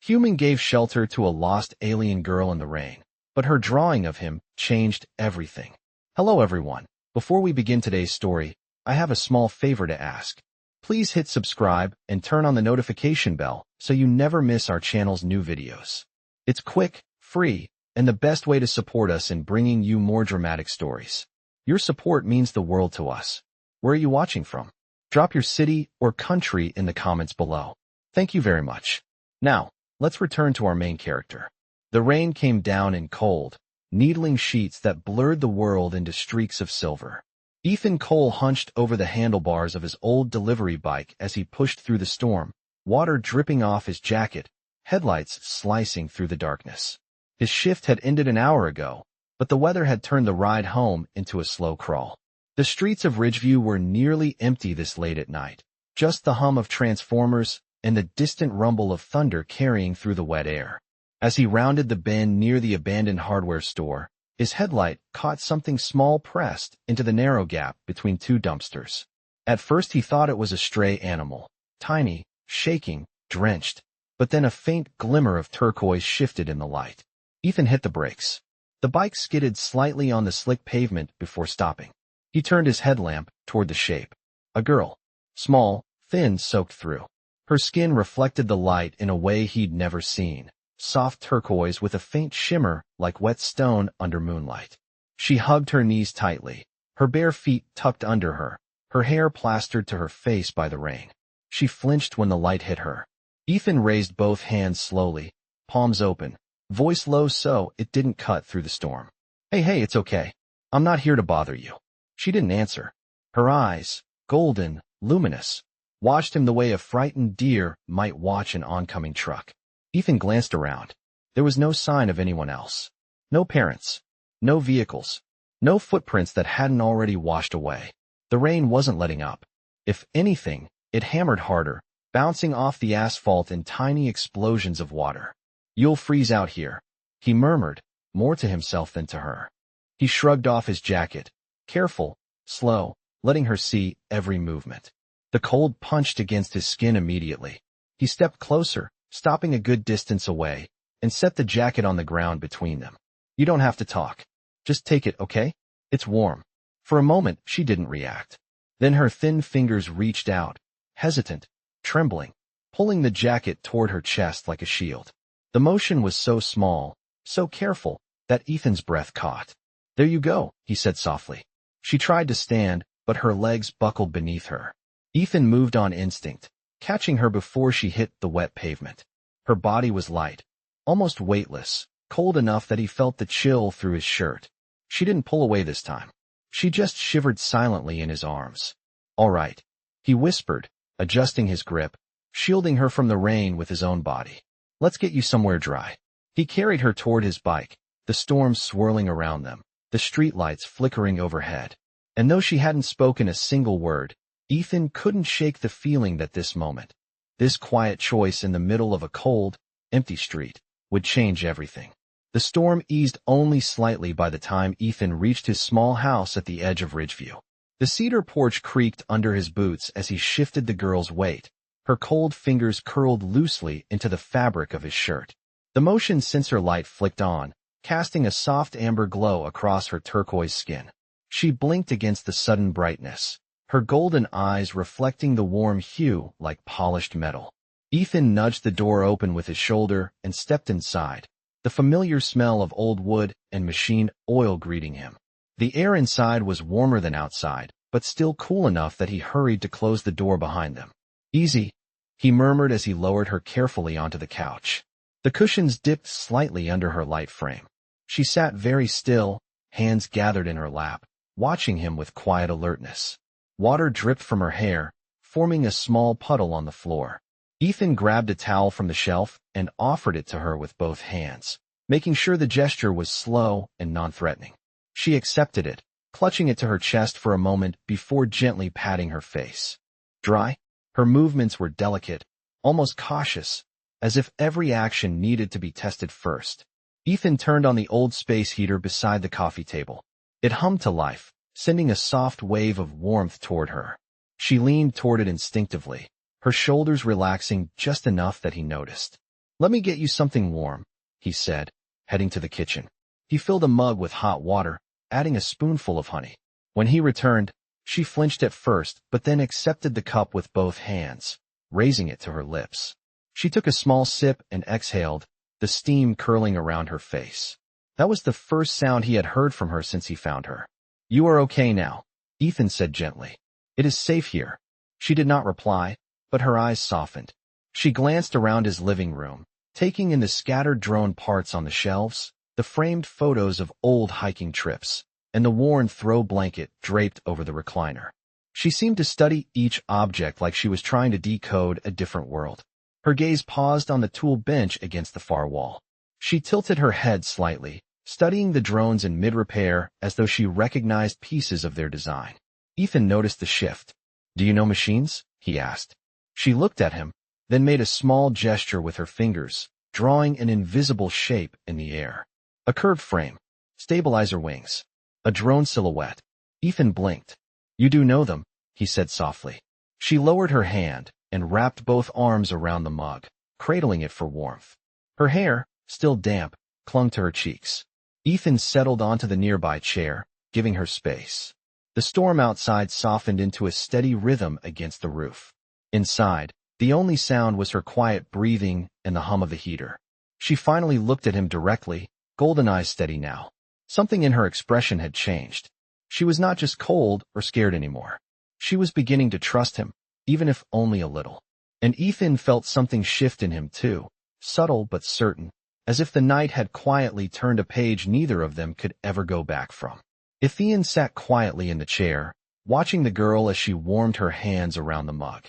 Human gave shelter to a lost alien girl in the rain, but her drawing of him changed everything. Hello everyone. Before we begin today's story, I have a small favor to ask. Please hit subscribe and turn on the notification bell so you never miss our channel's new videos. It's quick, free, and the best way to support us in bringing you more dramatic stories. Your support means the world to us. Where are you watching from? Drop your city or country in the comments below. Thank you very much. Now, let's return to our main character. The rain came down in cold, needling sheets that blurred the world into streaks of silver. Ethan Cole hunched over the handlebars of his old delivery bike as he pushed through the storm, water dripping off his jacket, headlights slicing through the darkness. His shift had ended an hour ago, but the weather had turned the ride home into a slow crawl. The streets of Ridgeview were nearly empty this late at night, just the hum of transformers and the distant rumble of thunder carrying through the wet air. As he rounded the bend near the abandoned hardware store, his headlight caught something small pressed into the narrow gap between two dumpsters. At first he thought it was a stray animal, tiny, shaking, drenched, but then a faint glimmer of turquoise shifted in the light. Ethan hit the brakes. The bike skidded slightly on the slick pavement before stopping. He turned his headlamp toward the shape. A girl. Small, thin, soaked through. Her skin reflected the light in a way he'd never seen. Soft turquoise with a faint shimmer like wet stone under moonlight. She hugged her knees tightly, her bare feet tucked under her, her hair plastered to her face by the rain. She flinched when the light hit her. Ethan raised both hands slowly, palms open, voice low so it didn't cut through the storm. Hey, it's okay. I'm not here to bother you. She didn't answer. Her eyes, golden, luminous, watched him the way a frightened deer might watch an oncoming truck. Ethan glanced around. There was no sign of anyone else. No parents. No vehicles. No footprints that hadn't already washed away. The rain wasn't letting up. If anything, it hammered harder, bouncing off the asphalt in tiny explosions of water. You'll freeze out here, he murmured, more to himself than to her. He shrugged off his jacket, careful, slow, letting her see every movement. The cold punched against his skin immediately. He stepped closer, stopping a good distance away, and set the jacket on the ground between them. You don't have to talk. Just take it, okay? It's warm. For a moment, she didn't react. Then her thin fingers reached out, hesitant, trembling, pulling the jacket toward her chest like a shield. The motion was so small, so careful, that Ethan's breath caught. There you go, he said softly. She tried to stand, but her legs buckled beneath her. Ethan moved on instinct, catching her before she hit the wet pavement. Her body was light, almost weightless, cold enough that he felt the chill through his shirt. She didn't pull away this time. She just shivered silently in his arms. All right, he whispered, adjusting his grip, shielding her from the rain with his own body. Let's get you somewhere dry. He carried her toward his bike, the storm swirling around them, the streetlights flickering overhead. And though she hadn't spoken a single word, Ethan couldn't shake the feeling that this moment, this quiet choice in the middle of a cold, empty street, would change everything. The storm eased only slightly by the time Ethan reached his small house at the edge of Ridgeview. The cedar porch creaked under his boots as he shifted the girl's weight. Her cold fingers curled loosely into the fabric of his shirt. The motion sensor light flicked on, casting a soft amber glow across her turquoise skin. She blinked against the sudden brightness, her golden eyes reflecting the warm hue like polished metal. Ethan nudged the door open with his shoulder and stepped inside, the familiar smell of old wood and machine oil greeting him. The air inside was warmer than outside, but still cool enough that he hurried to close the door behind them. Easy, he murmured as he lowered her carefully onto the couch. The cushions dipped slightly under her light frame. She sat very still, hands gathered in her lap, watching him with quiet alertness. Water dripped from her hair, forming a small puddle on the floor. Ethan grabbed a towel from the shelf and offered it to her with both hands, making sure the gesture was slow and non-threatening. She accepted it, clutching it to her chest for a moment before gently patting her face. Dry? Her movements were delicate, almost cautious, as if every action needed to be tested first. Ethan turned on the old space heater beside the coffee table. It hummed to life, sending a soft wave of warmth toward her. She leaned toward it instinctively, her shoulders relaxing just enough that he noticed. "Let me get you something warm," he said, heading to the kitchen. He filled a mug with hot water, adding a spoonful of honey. When he returned, she flinched at first, but then accepted the cup with both hands, raising it to her lips. She took a small sip and exhaled, the steam curling around her face. That was the first sound he had heard from her since he found her. "You are okay now," Ethan said gently. "It is safe here." She did not reply, but her eyes softened. She glanced around his living room, taking in the scattered drone parts on the shelves, the framed photos of old hiking trips, and the worn throw blanket draped over the recliner. She seemed to study each object like she was trying to decode a different world. Her gaze paused on the tool bench against the far wall. She tilted her head slightly, studying the drones in mid-repair as though she recognized pieces of their design. Ethan noticed the shift. "Do you know machines?" he asked. She looked at him, then made a small gesture with her fingers, drawing an invisible shape in the air. A curved frame, stabilizer wings, a drone silhouette. Ethan blinked. "You do know them," he said softly. She lowered her hand and wrapped both arms around the mug, cradling it for warmth. Her hair, still damp, clung to her cheeks. Ethan settled onto the nearby chair, giving her space. The storm outside softened into a steady rhythm against the roof. Inside, the only sound was her quiet breathing and the hum of the heater. She finally looked at him directly, golden eyes steady now. Something in her expression had changed. She was not just cold or scared anymore. She was beginning to trust him, even if only a little. And Ethan felt something shift in him too, subtle but certain, as if the night had quietly turned a page neither of them could ever go back from. Ithis sat quietly in the chair, watching the girl as she warmed her hands around the mug.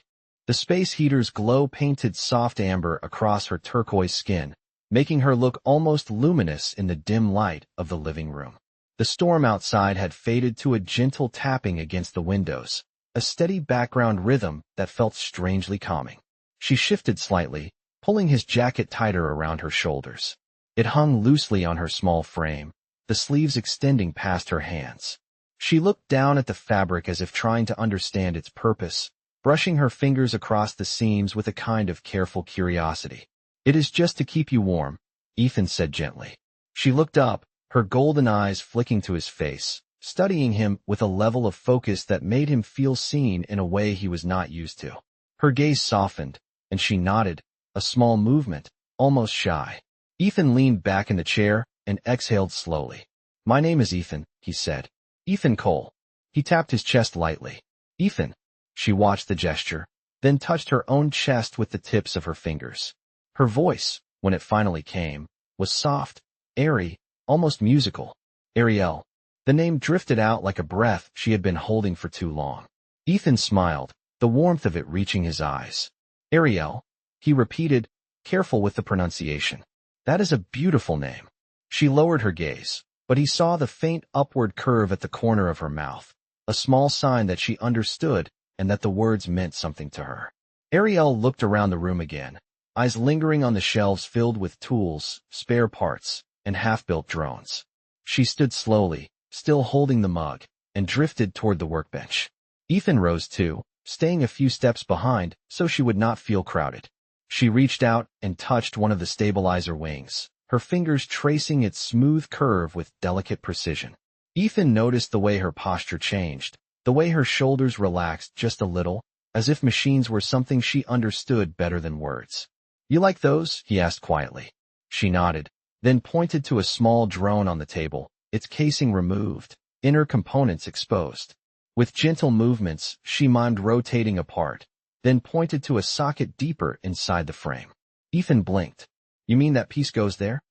The space heater's glow painted soft amber across her turquoise skin, making her look almost luminous in the dim light of the living room. The storm outside had faded to a gentle tapping against the windows, a steady background rhythm that felt strangely calming. She shifted slightly, pulling his jacket tighter around her shoulders. It hung loosely on her small frame, the sleeves extending past her hands. She looked down at the fabric as if trying to understand its purpose, brushing her fingers across the seams with a kind of careful curiosity. "It is just to keep you warm," Ethan said gently. She looked up, her golden eyes flicking to his face, studying him with a level of focus that made him feel seen in a way he was not used to. Her gaze softened, and she nodded, a small movement, almost shy. Ethan leaned back in the chair and exhaled slowly. "My name is Ethan," he said. "Ethan Cole." He tapped his chest lightly. "Ethan." She watched the gesture, then touched her own chest with the tips of her fingers. Her voice, when it finally came, was soft, airy, almost musical. "Ariel." The name drifted out like a breath she had been holding for too long. Ethan smiled, the warmth of it reaching his eyes. "Ariel," he repeated, careful with the pronunciation. "That is a beautiful name." She lowered her gaze, but he saw the faint upward curve at the corner of her mouth, a small sign that she understood and that the words meant something to her. Ariel looked around the room again, eyes lingering on the shelves filled with tools, spare parts, and half-built drones. She stood slowly, still holding the mug, and drifted toward the workbench. Ethan rose too, staying a few steps behind so she would not feel crowded. She reached out and touched one of the stabilizer wings, her fingers tracing its smooth curve with delicate precision. Ethan noticed the way her posture changed, the way her shoulders relaxed just a little, as if machines were something she understood better than words. "You like those?" he asked quietly. She nodded, then pointed to a small drone on the table, its casing removed, inner components exposed. With gentle movements, she mimed rotating apart, then pointed to a socket deeper inside the frame. Ethan blinked. "You mean that piece goes there?"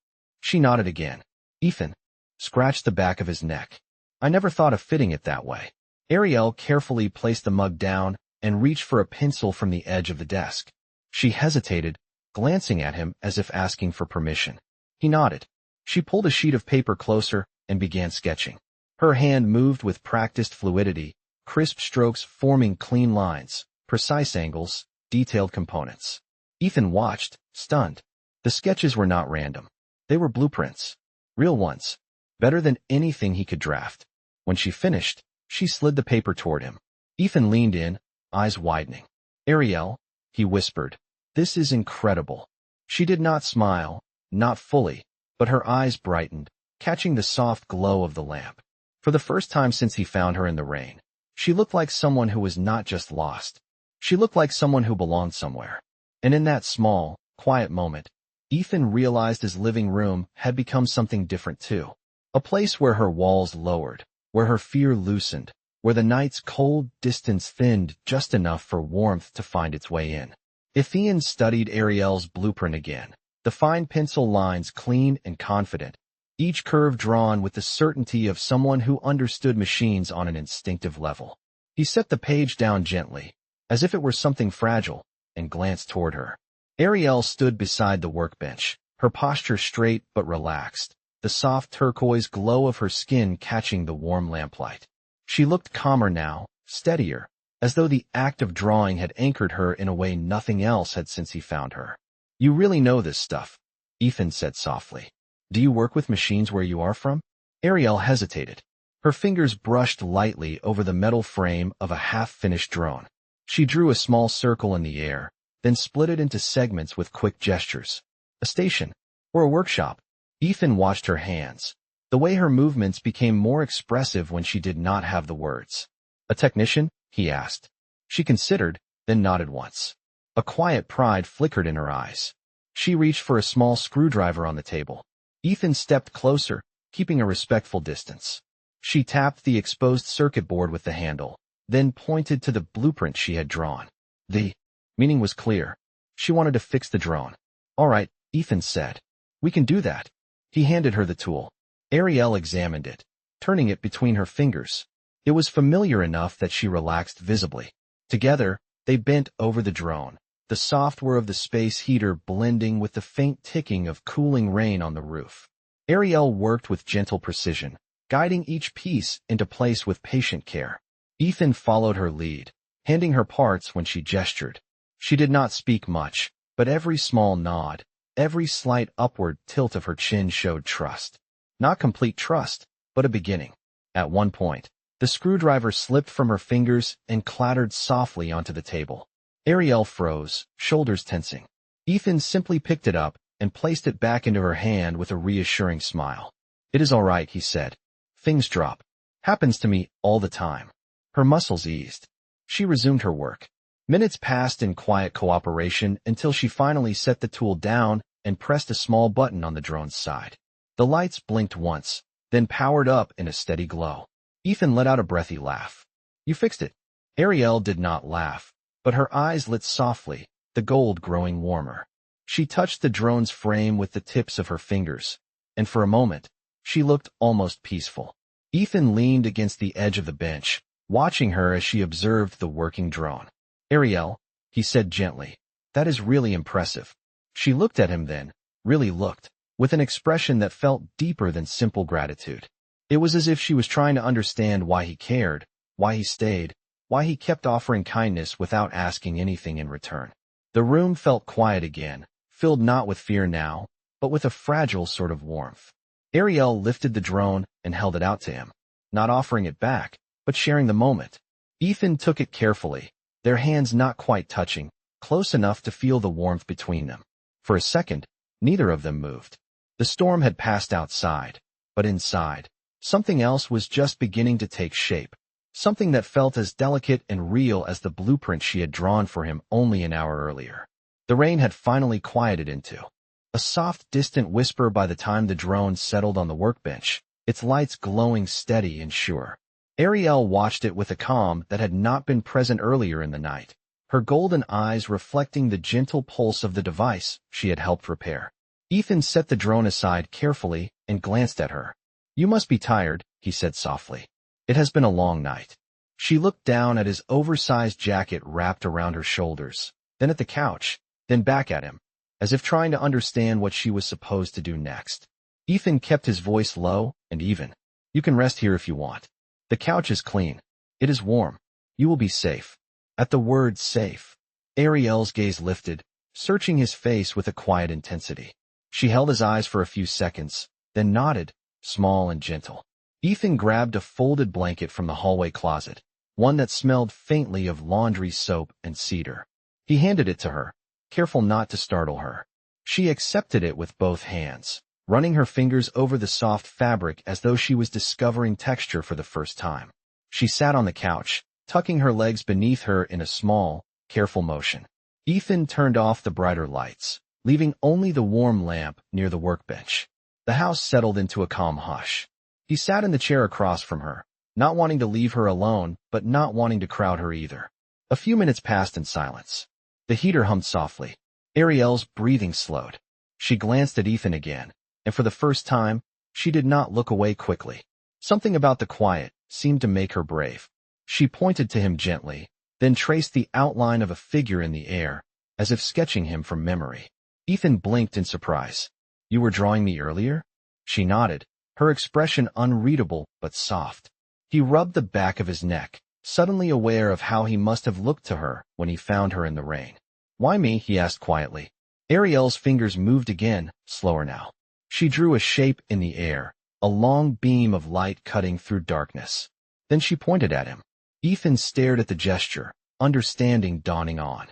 She nodded again. Ethan scratched the back of his neck. "I never thought of fitting it that way." Ariel carefully placed the mug down and reached for a pencil from the edge of the desk. She hesitated, glancing at him as if asking for permission. He nodded. She pulled a sheet of paper closer and began sketching. Her hand moved with practiced fluidity, crisp strokes forming clean lines, precise angles, detailed components. Ethan watched, stunned. The sketches were not random. They were blueprints. Real ones. Better than anything he could draft. When she finished, she slid the paper toward him. Ethan leaned in, eyes widening. "Ariel," he whispered, "this is incredible." She did not smile, not fully, but her eyes brightened, catching the soft glow of the lamp. For the first time since he found her in the rain, she looked like someone who was not just lost. She looked like someone who belonged somewhere. And in that small, quiet moment, Ethan realized his living room had become something different too. A place where her walls lowered, where her fear loosened, where the night's cold distance thinned just enough for warmth to find its way in. Ithis studied Ariel's blueprint again, the fine pencil lines clean and confident, each curve drawn with the certainty of someone who understood machines on an instinctive level. He set the page down gently, as if it were something fragile, and glanced toward her. Ariel stood beside the workbench, her posture straight but relaxed, the soft turquoise glow of her skin catching the warm lamplight. She looked calmer now, steadier, as though the act of drawing had anchored her in a way nothing else had since he found her. "You really know this stuff," Ethan said softly. "Do you work with machines where you are from?" Ariel hesitated. Her fingers brushed lightly over the metal frame of a half-finished drone. She drew a small circle in the air, then split it into segments with quick gestures. "A station, or a workshop." Ethan watched her hands. The way her movements became more expressive when she did not have the words. "A technician?" he asked. She considered, then nodded once. A quiet pride flickered in her eyes. She reached for a small screwdriver on the table. Ethan stepped closer, keeping a respectful distance. She tapped the exposed circuit board with the handle, then pointed to the blueprint she had drawn. The meaning was clear. She wanted to fix the drone. "All right," Ethan said. "We can do that." He handed her the tool. Ariel examined it, turning it between her fingers. It was familiar enough that she relaxed visibly. Together, they bent over the drone, the soft whir of the space heater blending with the faint ticking of cooling rain on the roof. Ariel worked with gentle precision, guiding each piece into place with patient care. Ethan followed her lead, handing her parts when she gestured. She did not speak much, but every small nod, every slight upward tilt of her chin showed trust. Not complete trust, but a beginning. At one point, the screwdriver slipped from her fingers and clattered softly onto the table. Ariel froze, shoulders tensing. Ethan simply picked it up and placed it back into her hand with a reassuring smile. "It is all right," he said. "Things drop. Happens to me all the time." Her muscles eased. She resumed her work. Minutes passed in quiet cooperation until she finally set the tool down and pressed a small button on the drone's side. The lights blinked once, then powered up in a steady glow. Ethan let out a breathy laugh. "You fixed it." Ariel did not laugh, but her eyes lit softly, the gold growing warmer. She touched the drone's frame with the tips of her fingers, and for a moment, she looked almost peaceful. Ethan leaned against the edge of the bench, watching her as she observed the working drone. "Ariel," he said gently, "that is really impressive." She looked at him then, really looked, with an expression that felt deeper than simple gratitude. It was as if she was trying to understand why he cared, why he stayed, why he kept offering kindness without asking anything in return. The room felt quiet again, filled not with fear now, but with a fragile sort of warmth. Ariel lifted the drone and held it out to him, not offering it back, but sharing the moment. Ethan took it carefully, their hands not quite touching, close enough to feel the warmth between them. For a second, neither of them moved. The storm had passed outside, but inside, something else was just beginning to take shape, something that felt as delicate and real as the blueprint she had drawn for him only an hour earlier. The rain had finally quieted into a soft, distant whisper by the time the drone settled on the workbench, its lights glowing steady and sure. Ariel watched it with a calm that had not been present earlier in the night, her golden eyes reflecting the gentle pulse of the device she had helped repair. Ethan set the drone aside carefully and glanced at her. "You must be tired," he said softly. "It has been a long night." She looked down at his oversized jacket wrapped around her shoulders, then at the couch, then back at him, as if trying to understand what she was supposed to do next. Ethan kept his voice low and even. "You can rest here if you want. The couch is clean. It is warm. You will be safe." At the word safe, Ariel's gaze lifted, searching his face with a quiet intensity. She held his eyes for a few seconds, then nodded, small and gentle. Ethan grabbed a folded blanket from the hallway closet, one that smelled faintly of laundry soap and cedar. He handed it to her, careful not to startle her. She accepted it with both hands, running her fingers over the soft fabric as though she was discovering texture for the first time. She sat on the couch, tucking her legs beneath her in a small, careful motion. Ethan turned off the brighter lights, leaving only the warm lamp near the workbench. The house settled into a calm hush. He sat in the chair across from her, not wanting to leave her alone, but not wanting to crowd her either. A few minutes passed in silence. The heater hummed softly. Ariel's breathing slowed. She glanced at Ethan again, and for the first time, she did not look away quickly. Something about the quiet seemed to make her brave. She pointed to him gently, then traced the outline of a figure in the air, as if sketching him from memory. Ethan blinked in surprise. "You were drawing me earlier?" She nodded, her expression unreadable but soft. He rubbed the back of his neck, suddenly aware of how he must have looked to her when he found her in the rain. "Why me?" he asked quietly. Ariel's fingers moved again, slower now. She drew a shape in the air, a long beam of light cutting through darkness. Then she pointed at him. Ethan stared at the gesture, understanding dawning on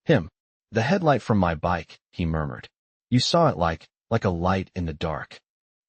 him. "The headlight from my bike," he murmured. "You saw it like a light in the dark."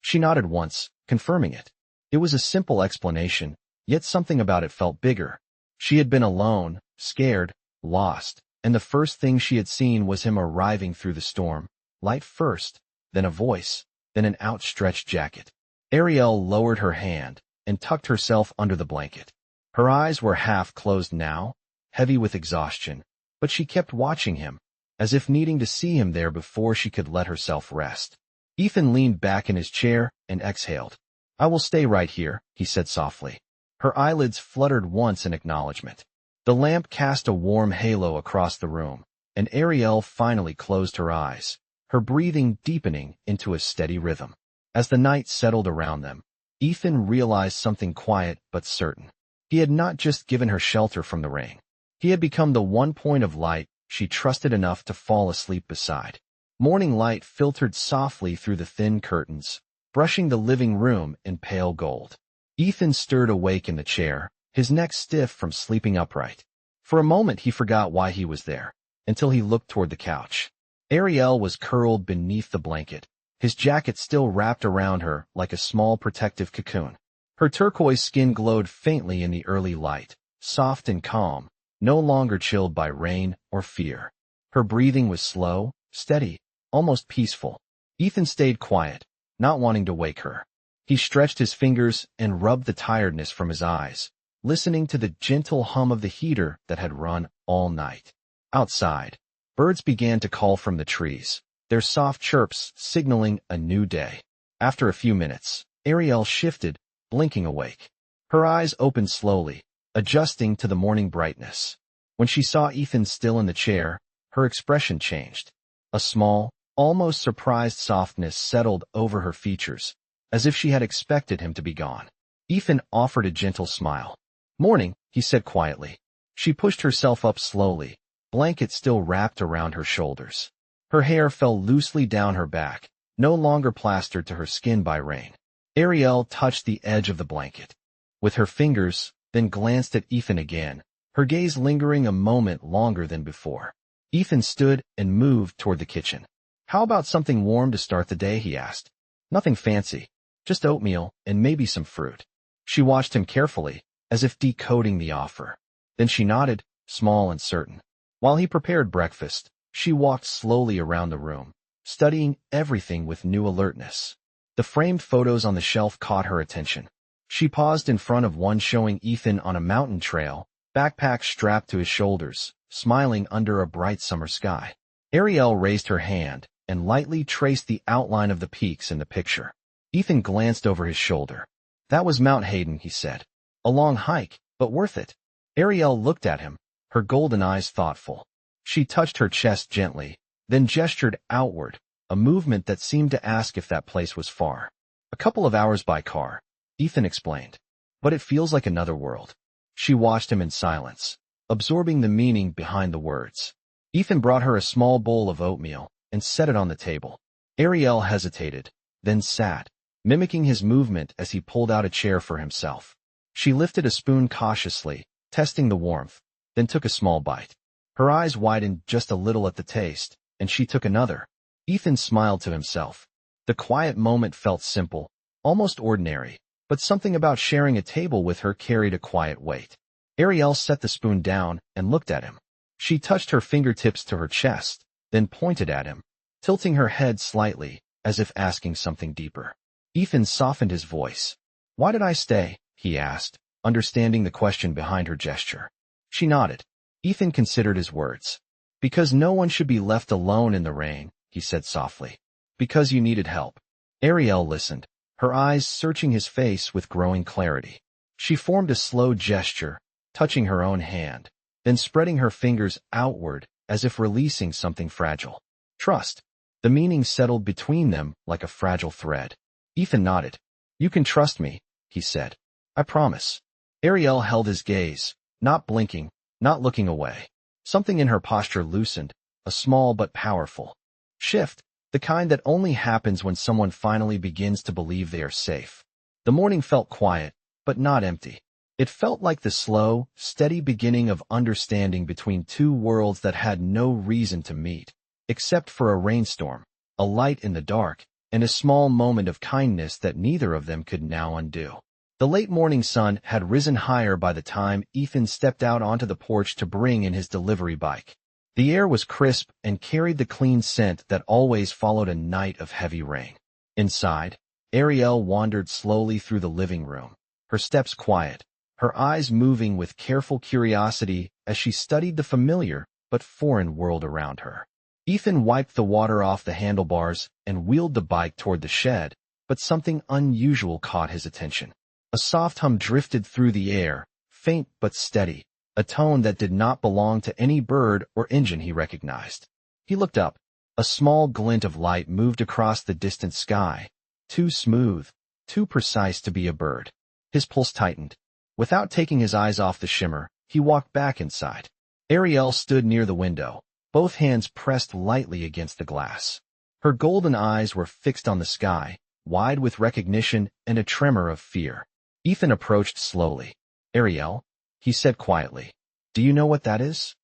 She nodded once, confirming it. It was a simple explanation, yet something about it felt bigger. She had been alone, scared, lost, and the first thing she had seen was him arriving through the storm. Light first, then a voice, then an outstretched jacket. Ariel lowered her hand and tucked herself under the blanket. Her eyes were half closed now, heavy with exhaustion, but she kept watching him, as if needing to see him there before she could let herself rest. Ethan leaned back in his chair and exhaled. "I will stay right here," he said softly. Her eyelids fluttered once in acknowledgement. The lamp cast a warm halo across the room, and Ariel finally closed her eyes, her breathing deepening into a steady rhythm. As the night settled around them, Ethan realized something quiet but certain. He had not just given her shelter from the rain. He had become the one point of light she trusted enough to fall asleep beside. Morning light filtered softly through the thin curtains, brushing the living room in pale gold. Ethan stirred awake in the chair, his neck stiff from sleeping upright. For a moment he forgot why he was there, until he looked toward the couch. Ariel was curled beneath the blanket, his jacket still wrapped around her like a small protective cocoon. Her turquoise skin glowed faintly in the early light, soft and calm, no longer chilled by rain or fear. Her breathing was slow, steady, almost peaceful. Ethan stayed quiet, not wanting to wake her. He stretched his fingers and rubbed the tiredness from his eyes, listening to the gentle hum of the heater that had run all night. Outside, birds began to call from the trees, their soft chirps signaling a new day. After a few minutes, Ariel shifted, blinking awake. Her eyes opened slowly, adjusting to the morning brightness. When she saw Ethan still in the chair, her expression changed. A small, almost surprised softness settled over her features, as if she had expected him to be gone. Ethan offered a gentle smile. "Morning," he said quietly. She pushed herself up slowly, blanket still wrapped around her shoulders. Her hair fell loosely down her back, no longer plastered to her skin by rain. Ariel touched the edge of the blanket with her fingers, then glanced at Ethan again, her gaze lingering a moment longer than before. Ethan stood and moved toward the kitchen. "How about something warm to start the day?" he asked. "Nothing fancy, just oatmeal and maybe some fruit." She watched him carefully, as if decoding the offer. Then she nodded, small and certain. While he prepared breakfast, she walked slowly around the room, studying everything with new alertness. The framed photos on the shelf caught her attention. She paused in front of one showing Ethan on a mountain trail, backpack strapped to his shoulders, smiling under a bright summer sky. Ariel raised her hand and lightly traced the outline of the peaks in the picture. Ethan glanced over his shoulder. "That was Mount Hayden," he said. "A long hike, but worth it." Ariel looked at him, her golden eyes thoughtful. She touched her chest gently, then gestured outward, a movement that seemed to ask if that place was far. "A couple of hours by car," Ethan explained. "But it feels like another world." She watched him in silence, absorbing the meaning behind the words. Ethan brought her a small bowl of oatmeal and set it on the table. Ariel hesitated, then sat, mimicking his movement as he pulled out a chair for himself. She lifted a spoon cautiously, testing the warmth, then took a small bite. Her eyes widened just a little at the taste, and she took another. Ethan smiled to himself. The quiet moment felt simple, almost ordinary, but something about sharing a table with her carried a quiet weight. Ariel set the spoon down and looked at him. She touched her fingertips to her chest, then pointed at him, tilting her head slightly, as if asking something deeper. Ethan softened his voice. "Why did I stay?" he asked, understanding the question behind her gesture. She nodded. Ethan considered his words. "Because no one should be left alone in the rain," he said softly. "Because you needed help." Ariel listened, her eyes searching his face with growing clarity. She formed a slow gesture, touching her own hand, then spreading her fingers outward as if releasing something fragile. Trust. The meaning settled between them like a fragile thread. Ethan nodded. "You can trust me," he said. "I promise." Ariel held his gaze, not blinking, not looking away. Something in her posture loosened, a small but powerful shift, the kind that only happens when someone finally begins to believe they are safe. The morning felt quiet, but not empty. It felt like the slow, steady beginning of understanding between two worlds that had no reason to meet, except for a rainstorm, a light in the dark, and a small moment of kindness that neither of them could now undo. The late morning sun had risen higher by the time Ethan stepped out onto the porch to bring in his delivery bike. The air was crisp and carried the clean scent that always followed a night of heavy rain. Inside, Ariel wandered slowly through the living room, her steps quiet, her eyes moving with careful curiosity as she studied the familiar but foreign world around her. Ethan wiped the water off the handlebars and wheeled the bike toward the shed, but something unusual caught his attention. A soft hum drifted through the air, faint but steady, a tone that did not belong to any bird or engine he recognized. He looked up. A small glint of light moved across the distant sky, too smooth, too precise to be a bird. His pulse tightened. Without taking his eyes off the shimmer, he walked back inside. Ariel stood near the window, both hands pressed lightly against the glass. Her golden eyes were fixed on the sky, wide with recognition and a tremor of fear. Ethan approached slowly. "Ariel," he said quietly, "do you know what that is?"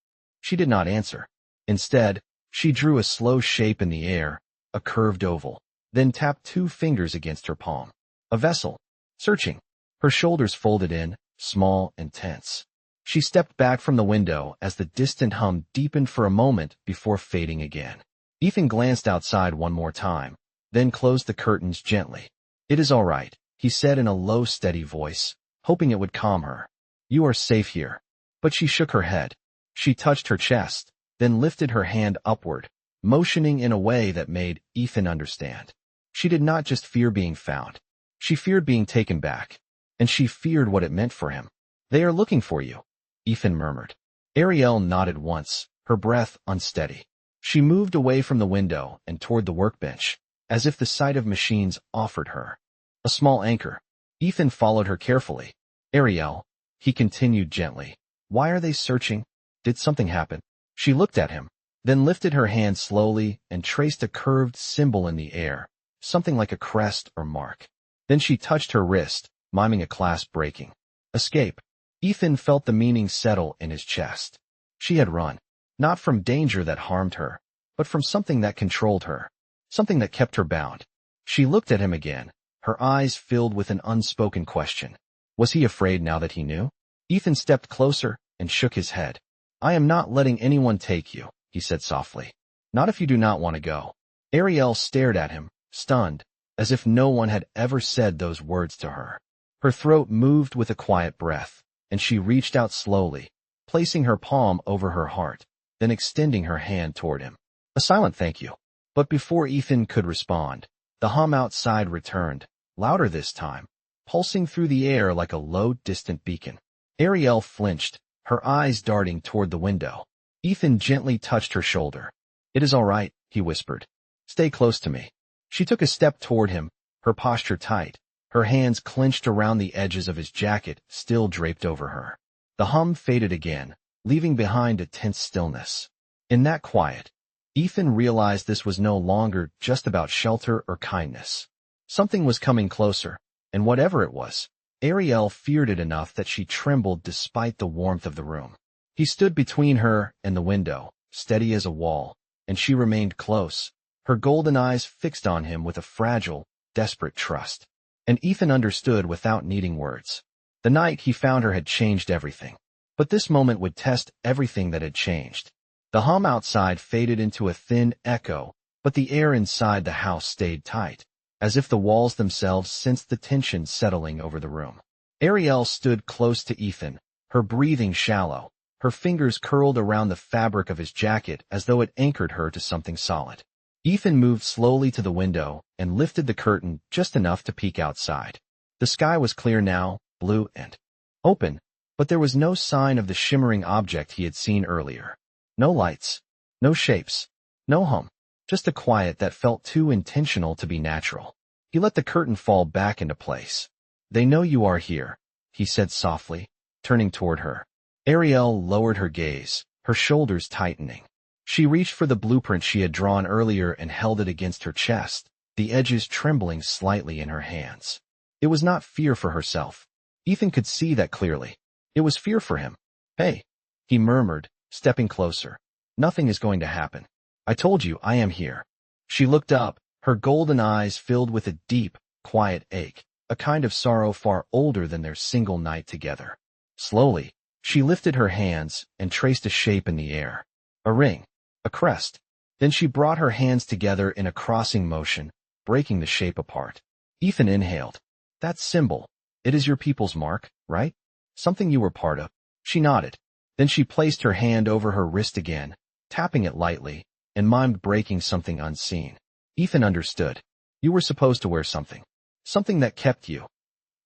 She did not answer. Instead, she drew a slow shape in the air, a curved oval, then tapped two fingers against her palm. A vessel. Searching. Her shoulders folded in, small and tense. She stepped back from the window as the distant hum deepened for a moment before fading again. Ethan glanced outside one more time, then closed the curtains gently. "It is all right," he said in a low, steady voice, hoping it would calm her. "You are safe here." But she shook her head. She touched her chest, then lifted her hand upward, motioning in a way that made Ethan understand. She did not just fear being found. She feared being taken back, and she feared what it meant for him. "They are looking for you," Ethan murmured. Ariel nodded once, her breath unsteady. She moved away from the window and toward the workbench, as if the sight of machines offered her a small anchor. Ethan followed her carefully. "Ariel," he continued gently, "why are they searching? Did something happen?" She looked at him, then lifted her hand slowly and traced a curved symbol in the air, something like a crest or mark. Then she touched her wrist, miming a clasp breaking. "Escape." Ethan felt the meaning settle in his chest. She had run, not from danger that harmed her, but from something that controlled her, something that kept her bound. She looked at him again, her eyes filled with an unspoken question. Was he afraid now that he knew? Ethan stepped closer and shook his head. "I am not letting anyone take you," he said softly. "Not if you do not want to go." Ariel stared at him, stunned, as if no one had ever said those words to her. Her throat moved with a quiet breath, and she reached out slowly, placing her palm over her heart, then extending her hand toward him. A silent thank you. But before Ethan could respond, the hum outside returned, louder this time, pulsing through the air like a low, distant beacon. Ariel flinched, her eyes darting toward the window. Ethan gently touched her shoulder. "It is all right," he whispered. "Stay close to me." She took a step toward him, her posture tight, her hands clenched around the edges of his jacket still draped over her. The hum faded again, leaving behind a tense stillness. In that quiet, Ethan realized this was no longer just about shelter or kindness. Something was coming closer, and whatever it was, Ariel feared it enough that she trembled despite the warmth of the room. He stood between her and the window, steady as a wall, and she remained close, her golden eyes fixed on him with a fragile, desperate trust. And Ethan understood without needing words. The night he found her had changed everything. But this moment would test everything that had changed. The hum outside faded into a thin echo, but the air inside the house stayed tight, as if the walls themselves sensed the tension settling over the room. Ariel stood close to Ethan, her breathing shallow, her fingers curled around the fabric of his jacket as though it anchored her to something solid. Ethan moved slowly to the window and lifted the curtain just enough to peek outside. The sky was clear now, blue and open, but there was no sign of the shimmering object he had seen earlier. No lights, no shapes, no hum, just a quiet that felt too intentional to be natural. He let the curtain fall back into place. "They know you are here," he said softly, turning toward her. Ariel lowered her gaze, her shoulders tightening. She reached for the blueprint she had drawn earlier and held it against her chest, the edges trembling slightly in her hands. It was not fear for herself. Ethan could see that clearly. It was fear for him. "Hey," he murmured, stepping closer. "Nothing is going to happen. I told you I am here." She looked up, her golden eyes filled with a deep, quiet ache, a kind of sorrow far older than their single night together. Slowly, she lifted her hands and traced a shape in the air. A ring, a crest. Then she brought her hands together in a crossing motion, breaking the shape apart. Ethan inhaled. "That symbol. It is your people's mark, right? Something you were part of." She nodded. Then she placed her hand over her wrist again, tapping it lightly, and mimed breaking something unseen. Ethan understood. "You were supposed to wear something. Something that kept you."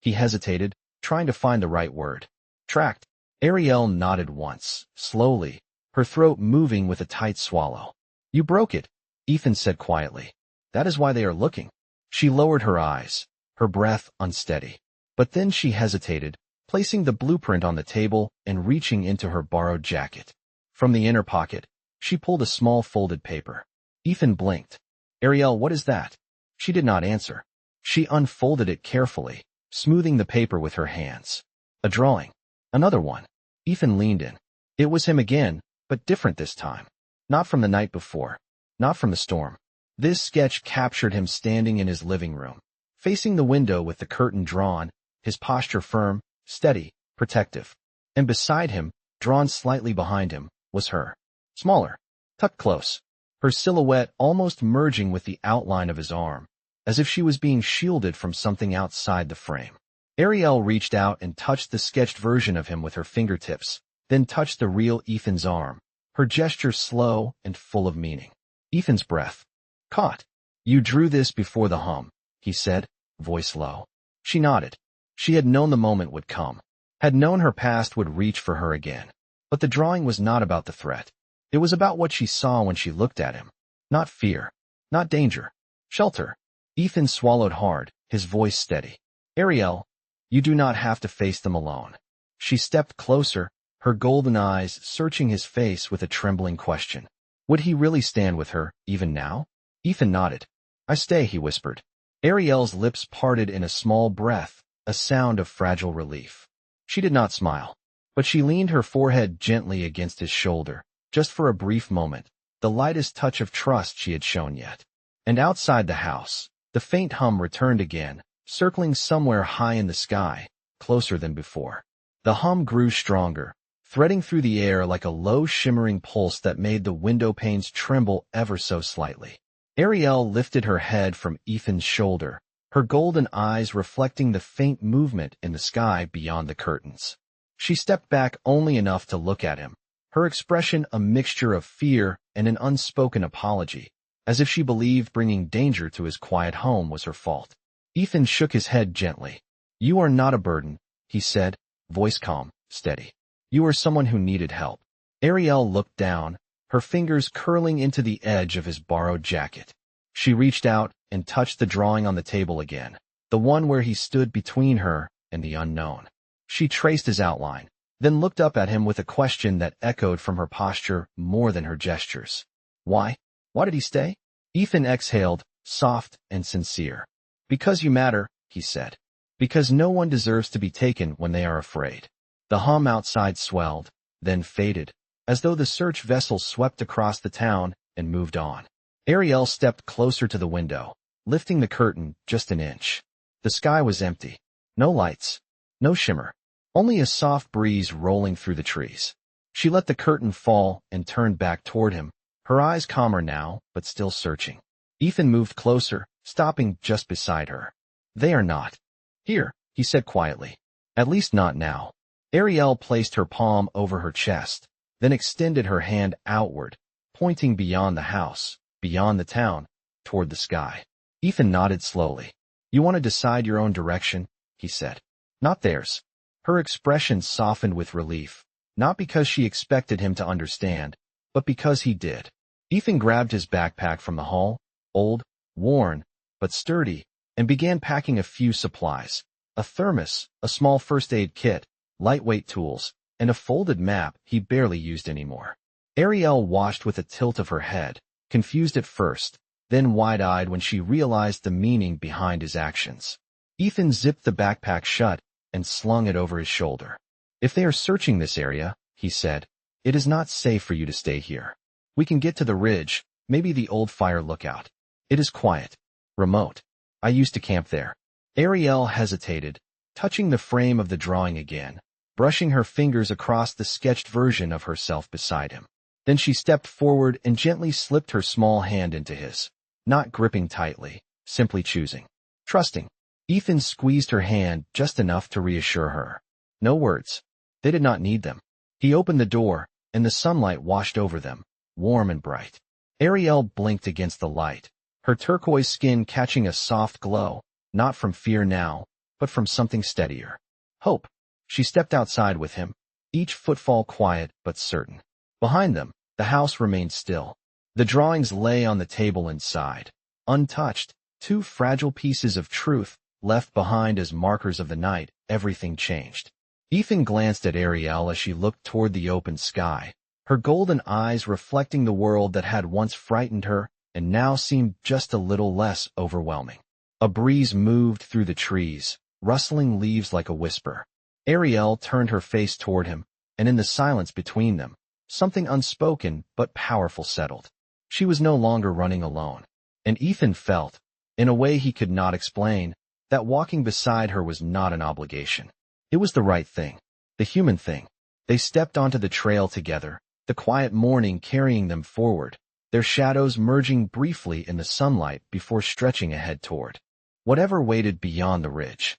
He hesitated, trying to find the right word. "Tracked." Ariel nodded once, slowly, her throat moving with a tight swallow. "You broke it," Ethan said quietly. "That is why they are looking." She lowered her eyes, her breath unsteady. But then she hesitated, placing the blueprint on the table and reaching into her borrowed jacket. From the inner pocket, she pulled a small folded paper. Ethan blinked. "Ariel, what is that?" She did not answer. She unfolded it carefully, smoothing the paper with her hands. A drawing. Another one. Ethan leaned in. It was him again, but different this time. Not from the night before. Not from the storm. This sketch captured him standing in his living room, facing the window with the curtain drawn, his posture firm, steady, protective. And beside him, drawn slightly behind him, was her. Smaller, tucked close, her silhouette almost merging with the outline of his arm, as if she was being shielded from something outside the frame. Ariel reached out and touched the sketched version of him with her fingertips, then touched the real Ethan's arm, her gesture slow and full of meaning. Ethan's breath caught. "You drew this before the hum," he said, voice low. She nodded. She had known the moment would come, had known her past would reach for her again. But the drawing was not about the threat. It was about what she saw when she looked at him. Not fear, not danger, shelter. Ethan swallowed hard, his voice steady. "Ariel, you do not have to face them alone." She stepped closer, her golden eyes searching his face with a trembling question. Would he really stand with her, even now? Ethan nodded. "I stay," he whispered. Ariel's lips parted in a small breath, a sound of fragile relief. She did not smile, but she leaned her forehead gently against his shoulder, just for a brief moment, the lightest touch of trust she had shown yet. And outside the house, the faint hum returned again, circling somewhere high in the sky, closer than before. The hum grew stronger, threading through the air like a low shimmering pulse that made the window panes tremble ever so slightly. Ariel lifted her head from Ethan's shoulder, her golden eyes reflecting the faint movement in the sky beyond the curtains. She stepped back only enough to look at him, her expression a mixture of fear and an unspoken apology, as if she believed bringing danger to his quiet home was her fault. Ethan shook his head gently. "You are not a burden," he said, voice calm, steady. "You are someone who needed help." Ariel looked down, her fingers curling into the edge of his borrowed jacket. She reached out and touched the drawing on the table again, the one where he stood between her and the unknown. She traced his outline, then looked up at him with a question that echoed from her posture more than her gestures. "Why? Why did he stay?" Ethan exhaled, soft and sincere. "Because you matter," he said. "Because no one deserves to be taken when they are afraid." The hum outside swelled, then faded, as though the search vessel swept across the town and moved on. Ariel stepped closer to the window, lifting the curtain just an inch. The sky was empty. No lights. No shimmer. Only a soft breeze rolling through the trees. She let the curtain fall and turned back toward him, her eyes calmer now, but still searching. Ethan moved closer, stopping just beside her. "They are not here," he said quietly. "At least not now." Ariel placed her palm over her chest, then extended her hand outward, pointing beyond the house, beyond the town, toward the sky. Ethan nodded slowly. "You want to decide your own direction," he said. "Not theirs." Her expression softened with relief, not because she expected him to understand, but because he did. Ethan grabbed his backpack from the hall, old, worn, but sturdy, and began packing a few supplies. A thermos, a small first aid kit, lightweight tools, and a folded map he barely used anymore. Ariel watched with a tilt of her head, confused at first, then wide-eyed when she realized the meaning behind his actions. Ethan zipped the backpack shut and slung it over his shoulder. "If they are searching this area," he said, "it is not safe for you to stay here. We can get to the ridge, maybe the old fire lookout. It is quiet, remote. I used to camp there." Ariel hesitated, touching the frame of the drawing again, brushing her fingers across the sketched version of herself beside him. Then she stepped forward and gently slipped her small hand into his, not gripping tightly, simply choosing. Trusting. Ethan squeezed her hand just enough to reassure her. No words. They did not need them. He opened the door, and the sunlight washed over them, warm and bright. Ariel blinked against the light, her turquoise skin catching a soft glow, not from fear now, but from something steadier. Hope. She stepped outside with him, each footfall quiet but certain. Behind them, the house remained still. The drawings lay on the table inside, untouched, two fragile pieces of truth left behind as markers of the night. Everything changed. Ethan glanced at Ariel as she looked toward the open sky, her golden eyes reflecting the world that had once frightened her and now seemed just a little less overwhelming. A breeze moved through the trees, rustling leaves like a whisper. Ariel turned her face toward him, and in the silence between them, something unspoken but powerful settled. She was no longer running alone, and Ethan felt, in a way he could not explain, that walking beside her was not an obligation. It was the right thing, the human thing. They stepped onto the trail together, the quiet morning carrying them forward, their shadows merging briefly in the sunlight before stretching ahead toward whatever waited beyond the ridge.